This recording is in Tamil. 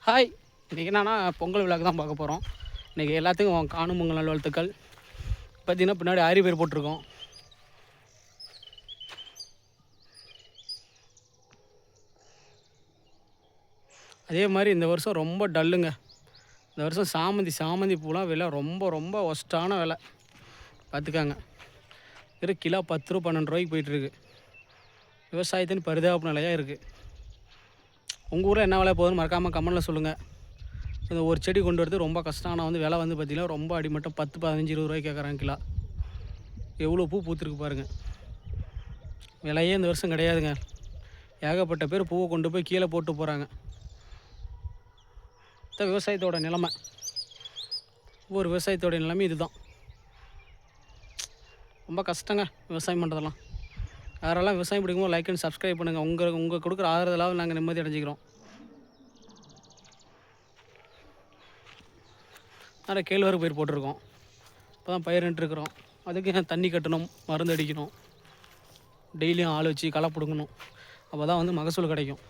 ஹாய். இன்றைக்கி என்னன்னா பொங்கல் விழாக்கு தான் பார்க்க போகிறோம். இன்றைக்கி எல்லாத்துக்கும் காணும் பொங்கல் நல்வாழ்த்துக்கள். பார்த்தீங்கன்னா பின்னாடி ஆரி பேர் போட்டிருக்கோம். அதே மாதிரி இந்த வருஷம் ரொம்ப டல்லுங்க. இந்த வருஷம் சாமந்தி பூலாம் விலை ரொம்ப ரொம்ப ஒஸ்ட்டான விலை பார்த்துக்காங்க. கிலோ 10 ரூபா 12 ரூபாய்க்கு போயிட்டுருக்கு. விவசாயத்தின் பரிதாப நிலையாக இருக்குது. உங்கள் ஊரில் என்ன விலை போகுதுன்னு மறக்காமல் கமெண்டில் சொல்லுங்கள். இந்த ஒரு செடி கொண்டு வரது ரொம்ப கஷ்டம். ஆனால் விலை பார்த்திங்கன்னா ரொம்ப அடிமட்டம் 10, 15, 20 ரூபாய்க்கு கேட்குறாங்க கிலோ. எவ்வளோ பூ பூத்துருக்கு பாருங்கள். விலையே இந்த வருஷம் கிடையாதுங்க. ஏகப்பட்ட பேர் பூவை கொண்டு போய் கீழே போட்டு போகிறாங்க. விவசாயத்தோட நிலைமை, ஒவ்வொரு விவசாயத்தோட நிலைமை இதுதான். ரொம்ப கஷ்டங்க விவசாயம் பண்ணுறதெல்லாம். யாரெல்லாம் விவசாயம் பிடிக்குமோ லைக் அண்ட் சப்ஸ்கிரைப் பண்ணுங்கள். உங்கள் கொடுக்குற ஆதரவுலாம் நாங்கள் நிம்மதி அடைஞ்சிக்கிறோம். நிறைய கேழ்வரகு பயிர் போட்டிருக்கோம். இப்போ தான் பயிர் நட்டுருக்குறோம். அதுக்கு தண்ணி கட்டணும், மருந்து அடிக்கணும், டெய்லியும் ஆள் வச்சு களை பிடுங்கணும். அப்போ தான் மகசூல் கிடைக்கும்.